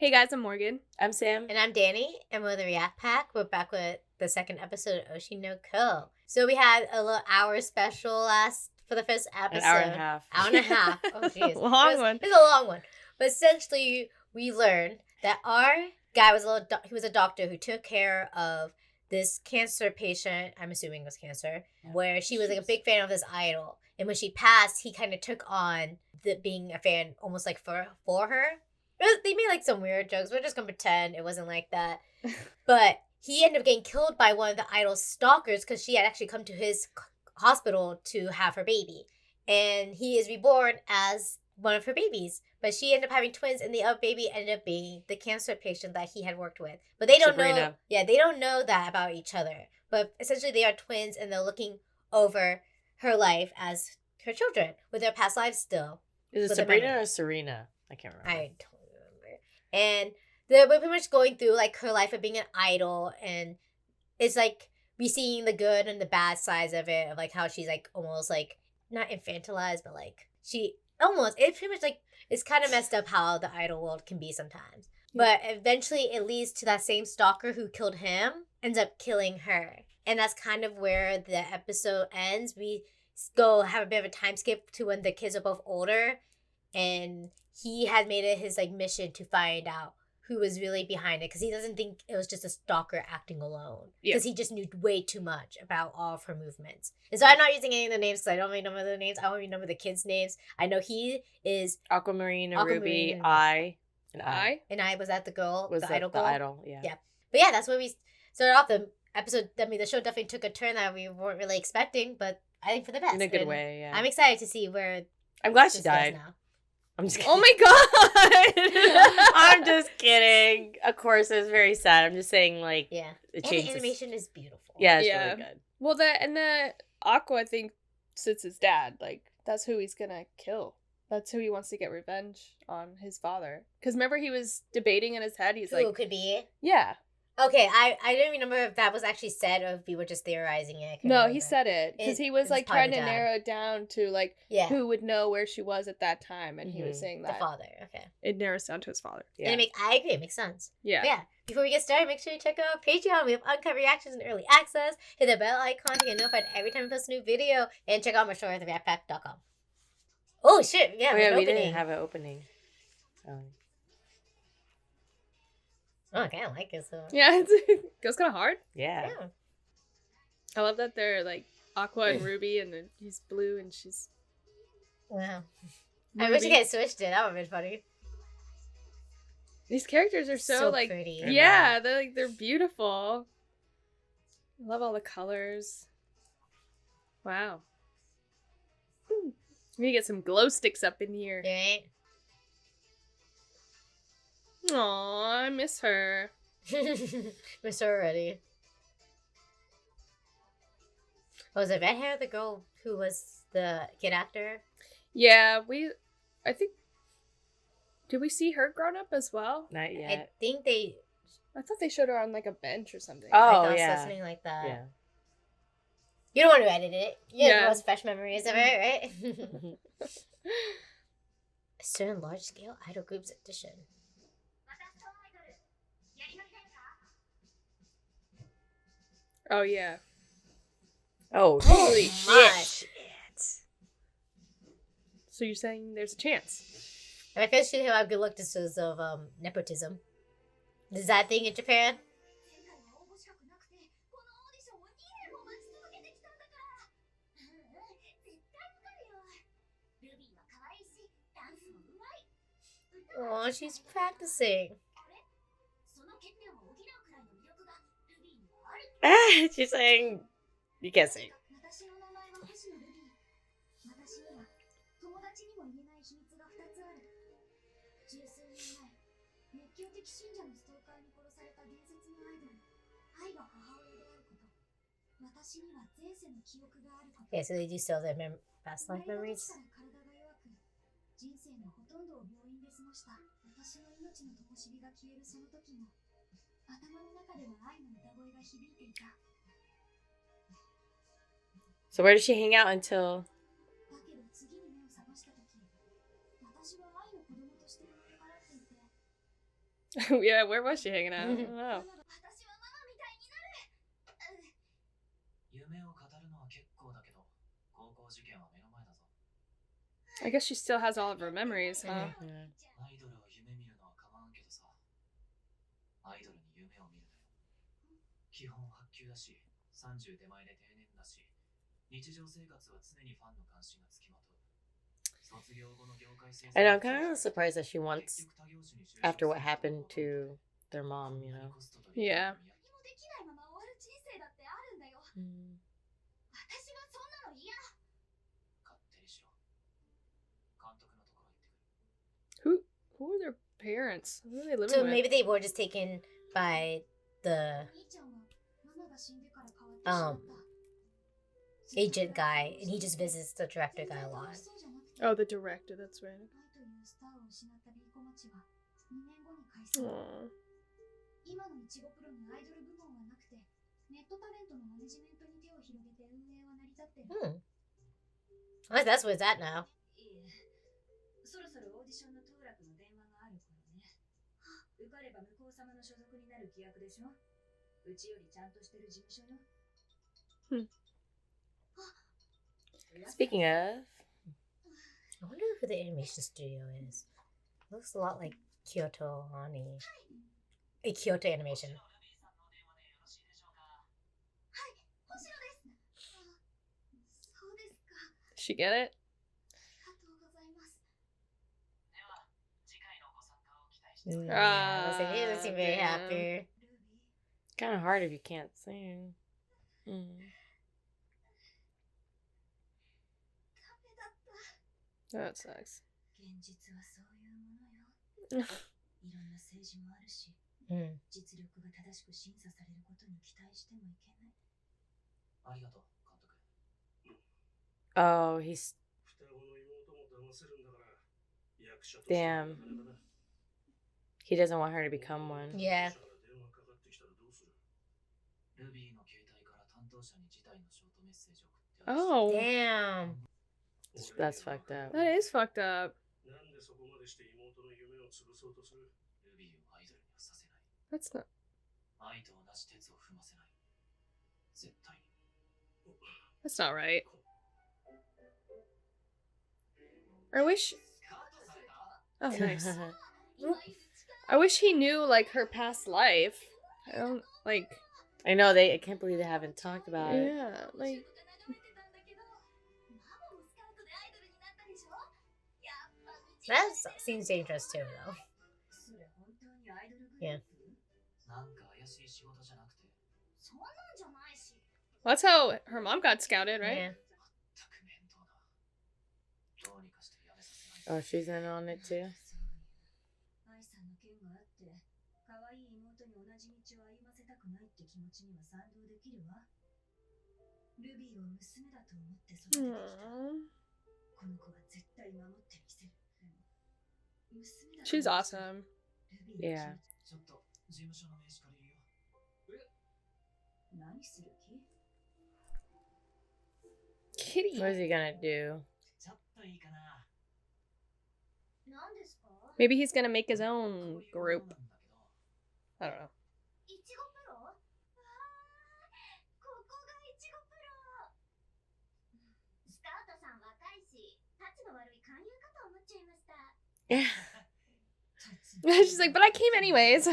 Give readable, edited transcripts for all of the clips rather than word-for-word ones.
Hey guys, I'm Morgan. I'm Sam. And I'm Dani, and we're the React Pack. We're back with the second episode of Oshi, Nicole. So we had a little hour special for the first episode. An hour and a half. Hour and a half. Oh, jeez. Long one. It's a long one. But essentially, we learned that our guy was he was a doctor who took care of this cancer patient, I'm assuming it was cancer, where she was like a big fan of this idol. And when she passed, he kind of took on being a fan almost like for her. They made like some weird jokes. We're just gonna pretend it wasn't like that. But he ended up getting killed by one of the idol's stalkers because she had actually come to his hospital to have her baby. And he is reborn as one of her babies. But she ended up having twins, and the other baby ended up being the cancer patient that he had worked with. But they don't know. Yeah, they don't know that about each other. But essentially, they are twins, and they're looking over her life as her children with their past lives still. Is it Sabrina or Serena? I can't remember. I don't remember. And we're pretty much going through like her life of being an idol, and it's like we seeing the good and the bad sides of it, of like how she's like almost like not infantilized, but like it's pretty much like it's kind of messed up how the idol world can be sometimes. But eventually it leads to that same stalker who killed him ends up killing her. And that's kind of where the episode ends. We go have a bit of a time skip to when the kids are both older, and he had made it his like mission to find out who was really behind it, because he doesn't think it was just a stalker acting alone, because he just knew way too much about all of her movements. And so I'm not using any of the names because I don't remember the names. I don't remember the kids' names. I know he is Aquamarine and Ruby. I was that the girl, was the idol the girl? idol, yeah. But yeah, that's where we started off the episode. I mean, the show definitely took a turn that we weren't really expecting, but I think for the best. In a good way, yeah. I'm excited to see where. I'm glad she died. Now. I'm just kidding. Oh my god! I'm just kidding. Of course, it's very sad. I'm just saying, like, it changes. And the animation is beautiful. Yeah, it's really good. Well, the Aqua, I think, since his dad, like, that's who he's gonna kill. That's who he wants to get revenge on, his father. Because remember, he was debating in his head. He's like, who could be? Yeah. Okay, I didn't remember if that was actually said or if we were just theorizing it. No, he said it. Because he was like trying to narrow it down to like who would know where she was at that time. And he was saying that. The father, okay. It narrows down to his father. Yeah. And I agree, it makes sense. Yeah. But yeah, before we get started, make sure you check out Patreon. We have uncut reactions and early access. Hit the bell icon to get notified every time we post a new video. And check out my store at thereapack.com. Oh, shit. Yeah, we didn't have an opening. Oh, I kind of like it. So. Yeah, it goes kind of hard. Yeah. I love that they're like Aqua and Ruby, and then he's blue and she's. Wow. Ruby. I wish you guys switched it. That would have been funny. These characters are so like pretty. Yeah, they're beautiful. I love all the colors. Wow. I'm gonna get some glow sticks up in here. Right. Aw, I miss her. Miss her already. Was it red hair the girl who was the kid actor? Yeah, I think. Did we see her grown up as well? Not yet. I thought they showed her on like a bench or something. Oh, yeah. Something like that. Yeah. You don't want to edit it. You have the most fresh memories of it, right? A certain large-scale idol groups edition. Oh, yeah. Oh, holy shit. So you're saying there's a chance? I feel she have good look just because of nepotism. Is that a thing in Japan? Oh, she's practicing. She's saying, you can't sing. Yeah, so they do still have their past life memories. So where does she hang out until? Yeah, where was she hanging out? I don't know. I guess she still has all of her memories, huh? Yeah. アイドルを夢見るのは構わんけどさ、アイドルに夢を見るなよ。基本発給だし、30手前で定年だし、日常生活は常にファンの関心がつきまとう。卒業後の業界生 I know, I'm kind of surprised that she wants, after what happened to their mom, you know. Yeah. Mm. Who are their parents? Who are they living So with? maybe they were just taken by the agent guy, and he just visits the director guy a lot. Oh, the director, that's right. Aww. 今のいちごプロにアイドル部門はなくて、ネットタレントのマネジメントに手を広げて運営は成り立ってる。Unless that's where it's at now. いえ、そろそろオーディションの当落の電話がある頃ね。受かれば向こう様の所属になる規約でしょ。うちよりちゃんとしてる事務所よ。Speaking of, I wonder who the animation studio is. Looks a lot like Kyoto Ani. A Kyoto animation. She get it? Yeah, I was like, he doesn't seem very happy. kind of hard if you can't sing. Mm. That sucks. 現実はそういうものよ。いろんな政治もあるし、実力が正しく審査されることに期待してもいけない。ありがとう、監督。 Oh, he's... Damn. He doesn't want her to become one. Yeah. ルビーの携帯から担当者に事態のショートメッセージを送ってある。 Oh, Damn. That's fucked up. that is fucked up. なんでそこまでして妹の夢を潰そうとする？ルビーをアイドルにはさせない。 That's not. 愛と同じ鉄を踏ませない。絶対に。 That's not right. I wish. Oh, nice. I wish he knew like her past life. I don't like. I know I can't believe they haven't talked about it. Yeah, like. That seems dangerous too, though. Yeah. That's how her mom got scouted, right? Yeah. Oh, she's in on it too? 愛さんの件があって可愛い妹に同じ道を歩ませたくないって気持ちには賛同できるわ。ルビーを娘だと思って育ててきた。この子は絶対守ってみせる。 She's awesome. Yeah. ちょっと事務所の名刺借りるよ。何する気？ Kitty. What is he gonna do? ちょっといいかな。 何ですか？ Maybe he's gonna make his own group. I don't know. いちごプロ？わー、ここがいちごプロ。スカートさん若いし、タチの悪い勧誘かと思っちゃいました。 She's like, but I came anyways. どう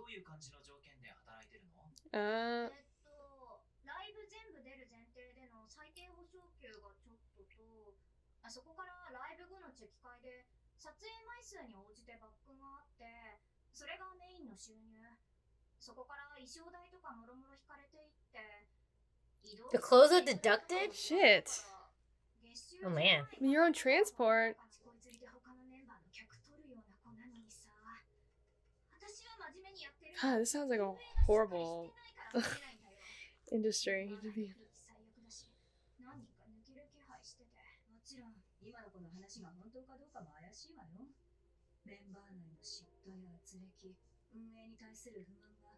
いう感じの条件で働いてるの？ライブ全部出る前提での最低保証給がちょっとと、そこからライブ後のチェキ会で撮影枚数に応じてバックがあって、それがメインの収入。そこから衣装代とかもろもろ引かれていって、 The clothes are deducted? Shit. Oh man. You're on transport. God, this sounds like a horrible industry to be. 今の子の話が本当かどうかも怪しいわよ。メンバー内の嫉妬や圧力、運営に対する不満が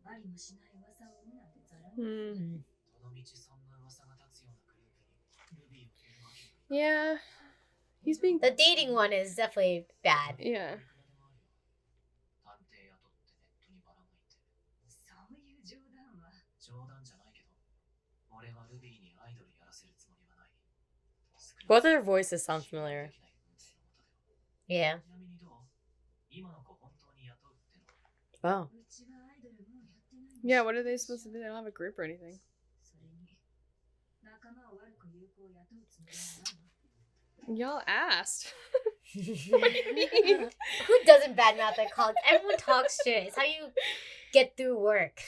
ありもしない噂を生むなんてざらに。どの道そんな噂が立つようなグループにルビーを入れるわけにはいかない。 Yeah. He's being. The dating one is definitely bad. Yeah. Both of their voices sound familiar. Yeah. Oh. Yeah, what are they supposed to do? They don't have a group or anything. Y'all asked. What do you mean? Who doesn't badmouth their colleagues? Everyone talks shit. It's how you get through work.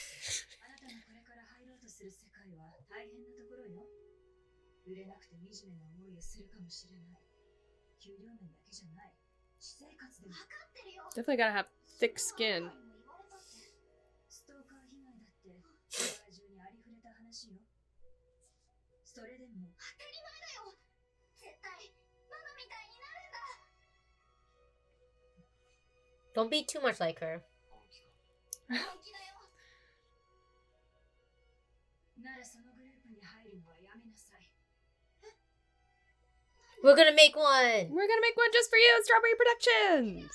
Definitely gotta have thick skin. Don't be too much like her. We're gonna make one. We're gonna make one just for you at Strawberry Productions.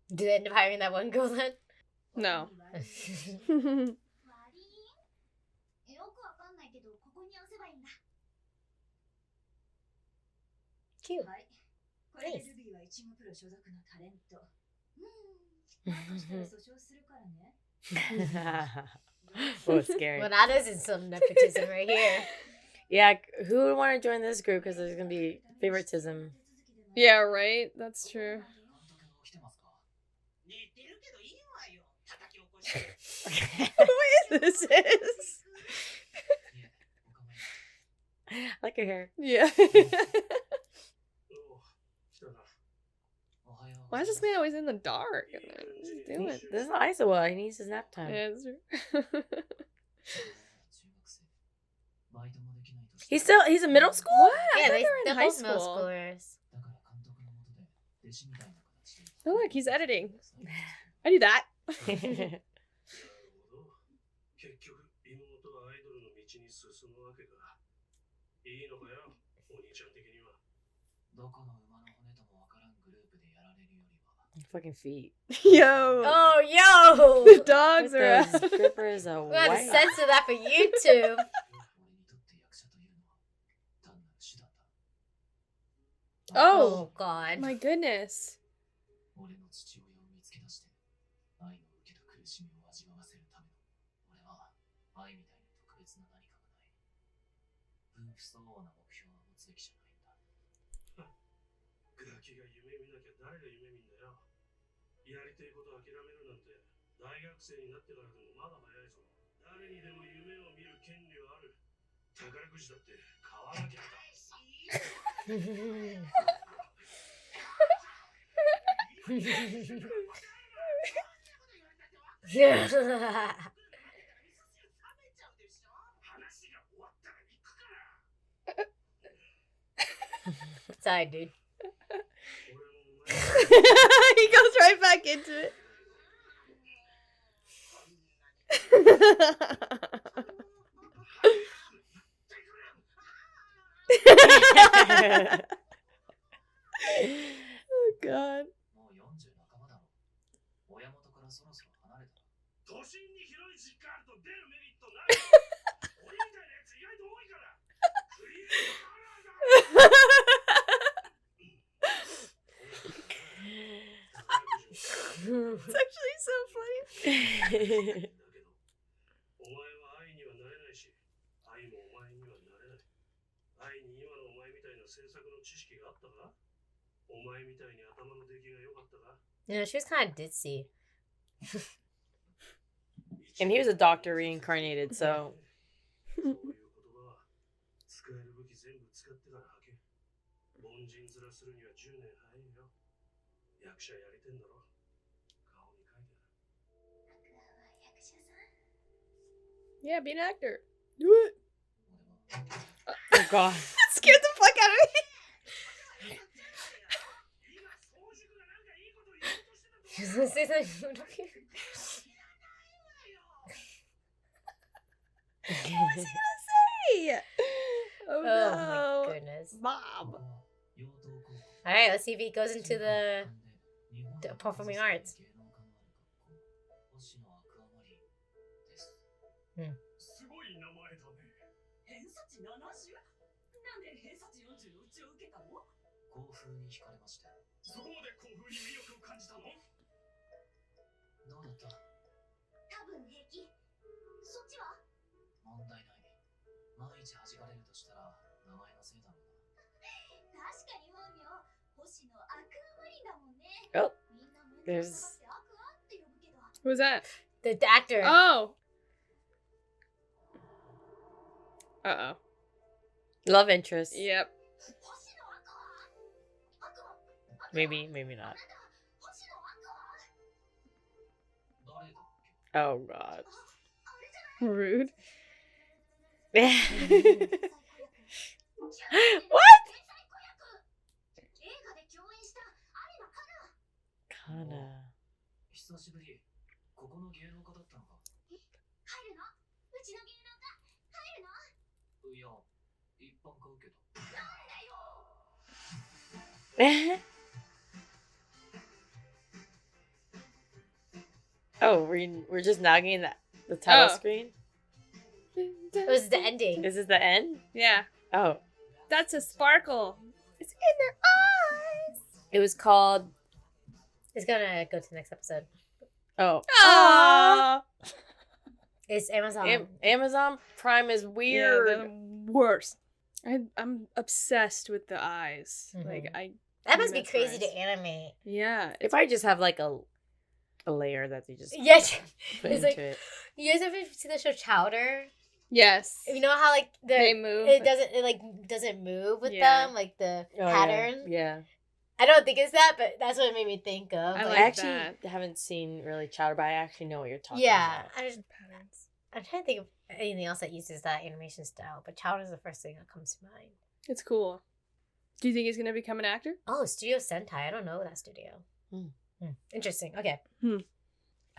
Did they end up hiring that one girl then? No. よくわかんないけどここに押せばいいんだ。 Cute. はい。これでルビーはイチゴプロ所属のタレント。なんとしたら訴訟するからね。Oh, scary. Well, that isn't some nepotism right here. Yeah, who would want to join this group? Because there's going to be favoritism. Yeah, right? That's true. Who is this? I like her hair. Yeah. Why is this man always in the dark? What's he doing? This is Aizawa. He needs his nap time. Yeah, it's true. He's in middle school? What? I Yeah, thought they were in they're high both middle school. schoolers. Oh, look, he's editing. I do that. 結局妹はアイドルの道に進むわけか。いいのかよ、お兄ちゃん的には。どこの馬の骨ともわからんグループでやられるよりは。 Fucking feet. Yo. Oh, yo! The dogs With are those grippers are We gotta white. censor that for YouTube. 俺にとって役者というのは単なる手段だ。 Oh, God. my goodness. 俺の父親を見つけ出して愛の受けた苦しみを味わわせるための俺は愛みたいに特別な何かがない分不相応な目標は持つべきじゃないんだガキが夢見なきゃ誰が夢見んだよやりたいこと諦めるなんて大学生になってからでもまだ早いぞ誰にでも夢を見る権利はある宝くじだって買わなきゃだ Sorry, dude. He goes right back into it. Oh, God. もう40半ばだろ親元からそろそろ離れた都心に広い実家あると出るメリットない俺みたいなやつ意外と多いからクリエイティブカラーだ It's actually so funny. お前は愛にはなれないし愛もお前にはなれない愛に今のお前みたいな制作の知識があったかお前みたいに頭の出来が良かったか You know, she was kind of ditzy. And he was a doctor reincarnated, so. そういう言葉は使える武器全部使ってから吐け凡人面するには10年早いよ役者やりてんだろ顔に書いてある Yeah, be an actor. Do it. Oh, God. That scared the fuck out of me. She's gonna say something. What was he gonna say? Oh, Oh no. my goodness. Mom. Alright, let's see if he goes into the performing arts. い名前だね。偏差値 70？ なんで偏差値40のうちを受けたの？校風に惹かれまして。そこまで校風に魅力を感じたの？どうだった？多分平気。そっちは？問題ない。万一弾かれるとしたら名前のせいだろうな。確かに本名星野アクアマリンだもんね。 Oh, みんな面倒 there's くさがってアクアって呼ぶけど。 Who's that? The actor. Oh. Uh-oh. love interest. Yep. 星野アクア？アクア？ Maybe not. あなた星野アクア？誰だっけ？ Oh god. あれじゃない？ Rude. What? 天才子役。映画で共演した有馬かな。 Kana. 久しぶり。ここの芸能家だったのか。入るの？うちの芸能家入るの？いや、一般買うけど。なんだよ。 Oh, we're just nagging the title Oh. screen. It was the ending. Is this the end? Yeah. Oh, That's a sparkle. It's in their eyes. it was called. It's gonna go to the next episode. Oh, Aww. It's Amazon. Amazon Prime is Yeah, weird. they're the worst. I'm obsessed with the eyes. Mhm. Like That must be That's crazy nice. to animate. Yeah. If I just have like a layer that they just Yeah, put it's into like it. you guys ever see the show Chowder? Yes. You know how like They move. it doesn't move with Yeah. them, like the Oh, yeah. pattern. Yeah. I don't think it's that, but that's what it made me think of. I I like actually that. haven't seen really Chowder, but I actually know what you're talking yeah, about. Patterns. I'm trying to think of anything else that uses that animation style, but Chowder is the first thing that comes to mind. It's cool. Do you think he's gonna become an actor? Oh, Studio Sentai. I don't know that studio. Interesting. Okay. Do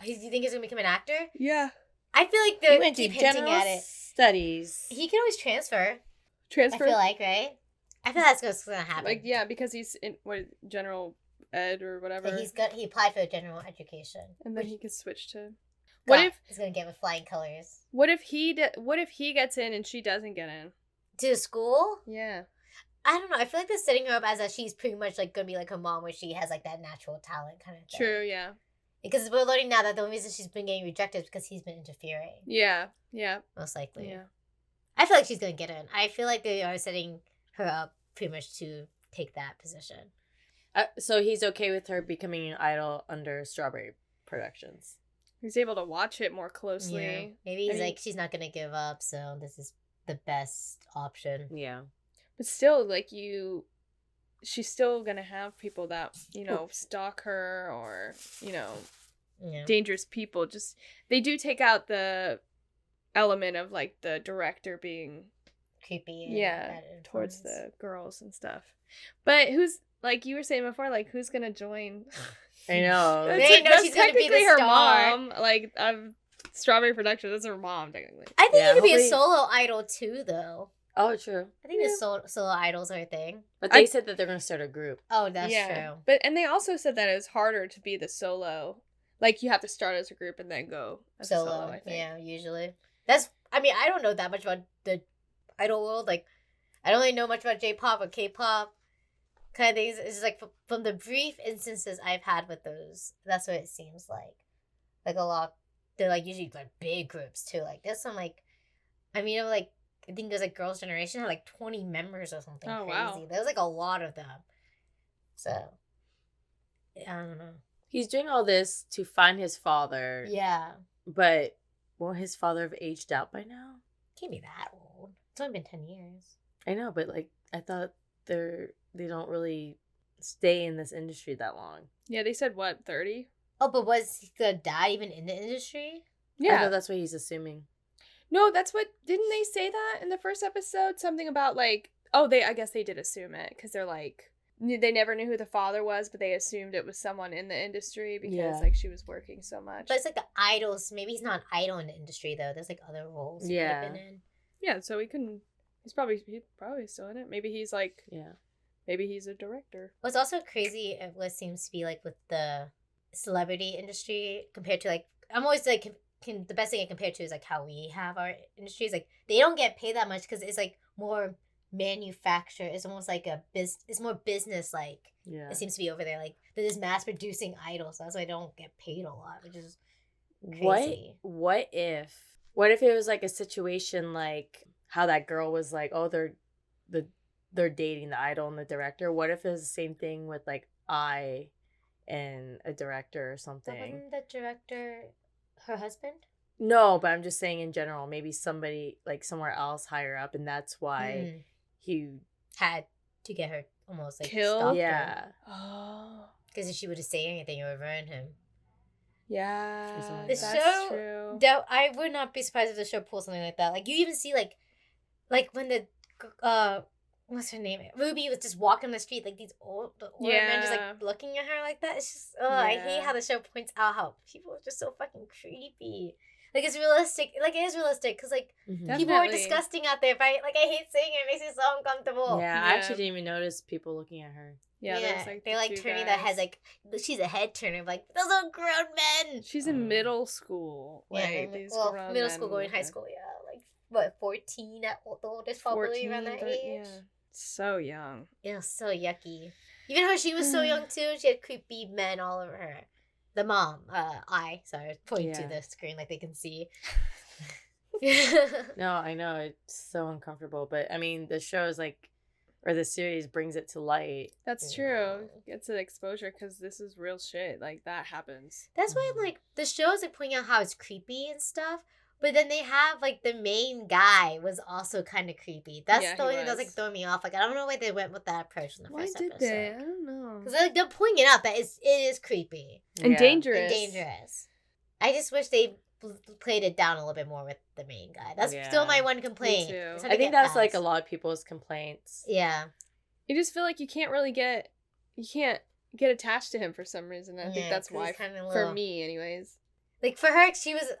you think he's gonna become an actor? Yeah. I feel like He they went to keep hinting general at it. studies. He can always transfer. Transfer. I feel like, right? I feel that's what's gonna happen. Like yeah, because he's in what general ed or whatever, Like he applied for general education. and then he could switch to. God, What if he's gonna get with flying colors what if he gets in and she doesn't get in? to school? Yeah. I don't know. I feel like they're setting her up as that she's pretty much like gonna be like her mom, where she has like that natural talent kind of thing. True. Yeah. Because we're learning now that the only reason she's been getting rejected is because he's been interfering. Yeah. Yeah. Most likely. Yeah. I feel like she's gonna get in. I feel like they are setting her up pretty much to take that position. So he's okay with her becoming an idol under Strawberry Productions. He's able to watch it more closely. Yeah. Maybe he's I mean- like, she's not gonna give up, so this is the best option. Yeah. But still, like she's still gonna have people that stalk her or Yeah. dangerous people. Just they do take out the element of like the director being Creepy. And bad towards influence. the girls and stuff. But who's like you were saying before, like who's gonna join? I know. They ain't know she's gonna be the technically her star. mom. Like Strawberry Productions, that's her mom technically. I think Yeah, it could be a hopefully- solo idol too, though. Oh, true. I think the solo idols are a thing. But they said that they're going to start a group. Oh, that's true. But and they also said that it's harder to be the solo. Like you have to start as a group and then go as a solo, I think. Yeah, usually. I don't know that much about the idol world. Like, I don't really know much about J-pop or K-pop kind of things. It's just like from the brief instances I've had with those, that's what it seems like. Like a lot, they're like usually like big groups too. Like there's some like, I think there's like Girls' Generation had like 20 members or something Oh, crazy. wow. There's like a lot of them. So, I don't know. He's doing all this to find his father. Yeah. But won't his father have aged out by now? Can't be that old. It's only been 10 years. I know, but like I thought they don't really stay in this industry that long. Yeah, they said what, 30? Oh, but was the dad even in the industry? I Yeah. know that's what he's assuming. No, that's what didn't they say that in the first episode? Something about like I guess they did assume it because they're like they never knew who the father was, but they assumed it was someone in the industry because like she was working so much. But it's like the idols. Maybe he's not an idol in the industry though. There's like other roles he could Yeah. have been in. Yeah, so he's probably still in it. Maybe he's like Yeah. maybe he's a director. What's also crazy of what seems to be like with the celebrity industry compared to like I'm always like the best thing I compare to is like how we have our industries. Like they don't get paid that much because it's like more manufacture. It's almost like it's more business like. Yeah. It seems to be over there. Like they're just mass producing idols. So that's why they don't get paid a lot, which is crazy. What if it was like a situation like how that girl was like, oh, they're dating the idol and the director. What if it was the same thing with like and a director or something? But wasn't the director her husband? No, but I'm just saying in general, maybe somebody like somewhere else higher up, and that's why he had to get her almost like killed. stopped Yeah. Oh. Because if she would have said anything, it would ruin him. Yeah. The That's show- true. I would not be surprised if the show pulls something like that. Like you even see like when the what's her name? Ruby was just walking the street, like these older men just like looking at her like that. It's just I hate Yeah. how the show points out how people are just so fucking creepy. Like it's realistic. Like it is realistic because like Mhm. people are Definitely. disgusting out there. But I hate saying it. It makes me so uncomfortable. Yeah, I actually Yeah. didn't even notice people looking at her. Yeah, there's like they're the like two turning guys. that heads like she's a head turner. Like those are grown men. She's in middle school. Like these grown middle men school going with high her. school. Yeah, like what 14 at the oldest, probably around that 14, age. Yeah. So young. It was so yucky. Even her, she was so young too. She had creepy men all over her. The mom, sorry, point to Yeah. the screen like they can see. No, I know it's so uncomfortable, but I mean the show is like, or the series brings it to light. That's Yeah. true. Gets an exposure because this is real shit. Like that happens. That's why like the show's like pointing out how it's creepy and stuff. But then they have like the main guy was also kind of creepy. That's Yeah, the he only thing that was like was. throwing me off. Like I don't know why they went with that approach in the Why first did episode. they? I don't know. Because like, they're pointing out that it is creepy And Yeah. dangerous. and dangerous. I just wish they played it down a little bit more with the main guy. That's still Yeah. my one complaint. too. It's hard I to think get that's like a past. lot of people's complaints. Yeah. You just feel like you can't get attached to him for some reason. I think Yeah, that's 'cause why he's kinda for little. me anyways. Like for her, she was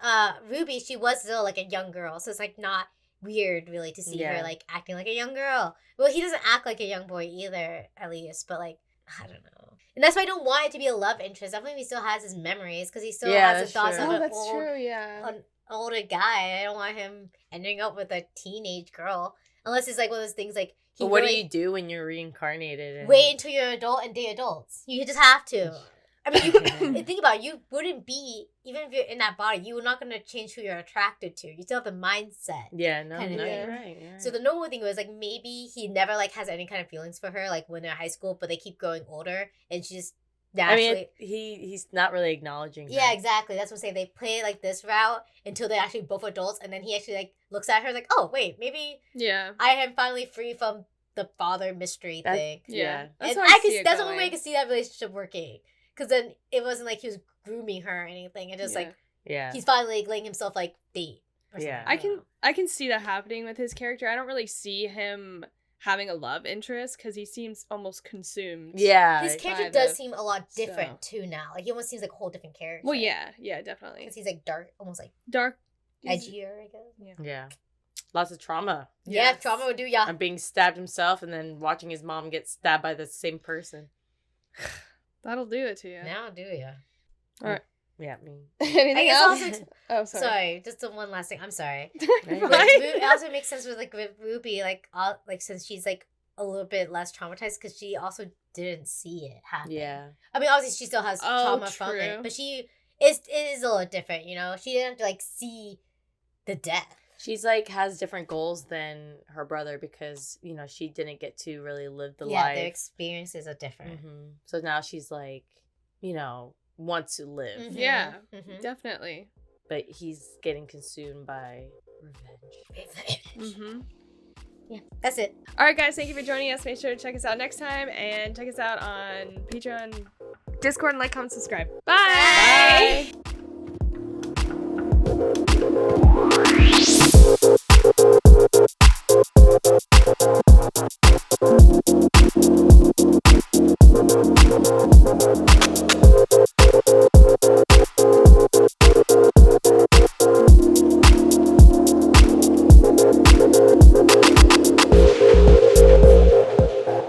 Ruby. She was still like a young girl, so it's like not weird really to see her Yeah. like acting like a young girl. Well, he doesn't act like a young boy either, at least. But like I don't know, and that's why I don't want it to be a love interest. Definitely, he still has his memories because he still Yeah, has the that's thoughts true. of Oh, an that's old, true, yeah. an older guy. I don't want him ending up with a teenage girl unless it's like one of those things like. He But what really, do you do when you're reincarnated? And... Wait until you're an adult and date adults. You just have to. I mean, you think about it, you wouldn't be, even if you're in that body, you're not going to change who you're attracted to. You still have the mindset. Yeah, no, Kinda no, thing. you're right. You're right. So the normal thing was like maybe he never like has any kind of feelings for her like when they're high school, but they keep growing older and she just I naturally. mean, he's not really acknowledging her. Yeah, exactly. That's what I'm saying. They play like this route until they're actually both adults, and then he actually like looks at her like, oh wait, maybe Yeah. I am finally free from the father mystery thing. Yeah. And how I see it that's the only way I going. could see that relationship working. Because then it wasn't like he was grooming her or anything. It just Yeah. like Yeah. he's finally like, letting himself like date. Or Yeah. something. I can see that happening with his character. I don't really see him having a love interest because he seems almost consumed. Yeah. His character by does the- seem a lot different too now. Like he almost seems like a whole different character. Well, yeah, definitely. Because he's like dark, almost like Dark. edgier, I guess. Yeah. Lots of trauma. Yeah, Yes. trauma would do ya. And being stabbed himself and then watching his mom get stabbed by the same person. That'll do it to you. Now do ya. Yeah, me. Anything I guess else? also- Oh, sorry. Sorry, just the one last thing. I'm sorry. Right. Like, it also makes sense with like with Ruby, like since she's like a little bit less traumatized because she also didn't see it happen. Yeah. I mean, obviously she still has Oh, trauma from true. it, but it is a little different, you know. She didn't have to like see the death. She's like has different goals than her brother because, you know, she didn't get to really live the Yeah, life. their experiences are different. Mhm. So now she's like, you know, wants to live. Mhm. Yeah, Mhm. definitely. But he's getting consumed by revenge. Mm-hmm. Yeah, that's it. All right, guys, thank you for joining us. Make sure to check us out next time and check us out on Patreon, Discord, and like, comment, subscribe. Bye. Bye.